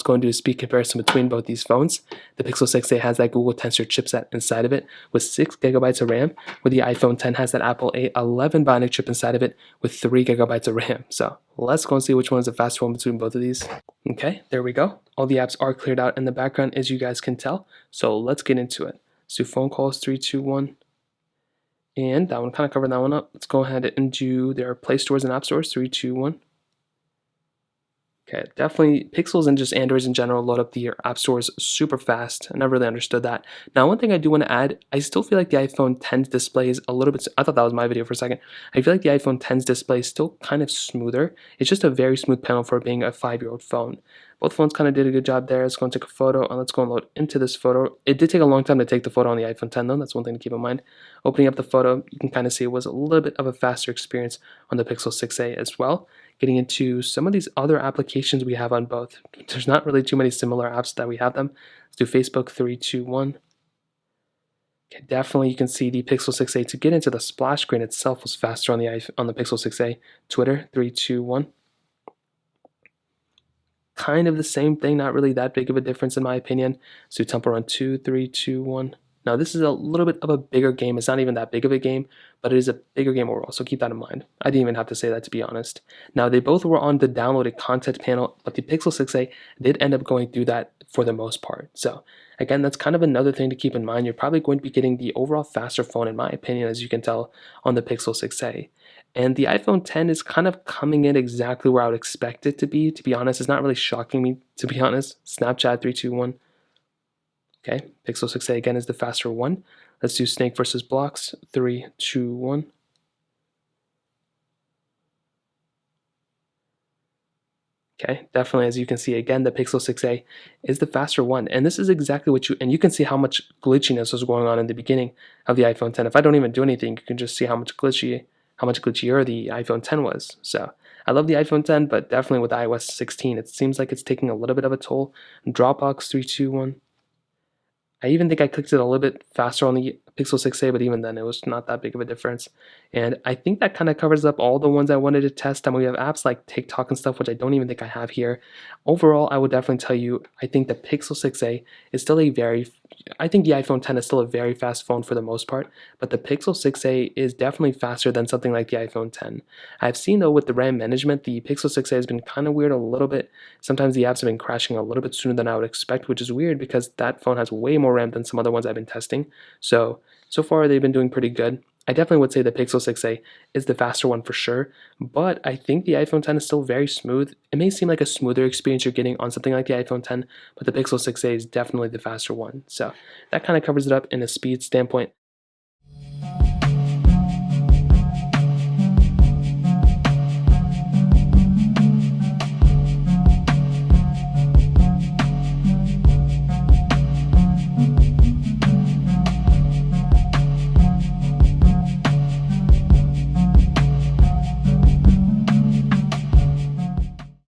Let's go and do a speed comparison between both these phones. The Pixel 6a has that Google Tensor chipset inside of it with 6 gigabytes of RAM, where the iPhone 10 has that Apple A11 Bionic chip inside of it with 3 gigabytes of RAM. So let's go and see which one is the faster one between both of these. Okay, there we go. All the apps are cleared out in the background, as you guys can tell. So let's get into it. Let's do phone calls, 3, 2, 1. And that one kind of covered that one up. Let's go ahead and do their Play Stores and App Stores, 3, 2, 1. Okay, definitely Pixels and just Androids in general load up the app stores super fast. I never really understood that. Now, one thing I do want to add, I still feel like the iPhone 10's display is a little bit, I thought that was my video for a second. I feel like the iPhone 10's display is still kind of smoother. It's just a very smooth panel for being a 5-year-old phone. Both phones kind of did a good job there. Let's go and take a photo, and let's go and load into this photo. It did take a long time to take the photo on the iPhone 10 though. That's one thing to keep in mind. Opening up the photo, you can kind of see it was a little bit of a faster experience on the Pixel 6a as well. Getting into some of these other applications we have on both. There's not really too many similar apps that we have them. Let's do Facebook, 3, 2, 1. Okay, definitely you can see the Pixel 6a to get into the splash screen itself was faster on the Pixel 6a. Twitter, 3, 2, 1. Kind of the same thing, not really that big of a difference in my opinion. Let's do Temple Run 2, 3, 2, 1. Now this is a little bit of a bigger game. It's not even that big of a game, but it is a bigger game overall, so keep that in mind. I didn't even have to say that, to be honest. Now they both were on the downloaded content panel, but the Pixel 6a did end up going through that for the most part. So again, that's kind of another thing to keep in mind. You're probably going to be getting the overall faster phone, in my opinion, as you can tell on the Pixel 6a. And the iPhone 10 is kind of coming in exactly where I would expect it to be honest. It's not really shocking me, to be honest. Snapchat, 3, 2, 1. Okay, Pixel 6a again is the faster one. Let's do Snake versus Blocks, 3, 2, 1. Okay, definitely, as you can see, again, the Pixel 6a is the faster one. And this is exactly what you can see how much glitchiness was going on in the beginning of the iPhone 10. If I don't even do anything, you can just see how much glitchier the iPhone 10 was. So I love the iPhone 10, but definitely with iOS 16, it seems like it's taking a little bit of a toll. Dropbox, 3, 2, 1. I even think I clicked it a little bit faster on the Pixel 6a, but even then it was not that big of a difference. And I think that kind of covers up all the ones I wanted to test. And we have apps like TikTok and stuff, which I don't even think I have here. Overall, I would definitely tell you, I think the Pixel 6a is still I think the iPhone 10 is still a very fast phone for the most part, but the Pixel 6a is definitely faster than something like the iPhone 10. I've seen though with the RAM management, the Pixel 6a has been kind of weird a little bit. Sometimes the apps have been crashing a little bit sooner than I would expect, which is weird because that phone has way more RAM than some other ones I've been testing. So far they've been doing pretty good. I definitely would say the Pixel 6a is the faster one for sure, but I think the iPhone 10 is still very smooth. It may seem like a smoother experience you're getting on something like the iPhone 10, but the Pixel 6a is definitely the faster one. So that kind of covers it up in a speed standpoint.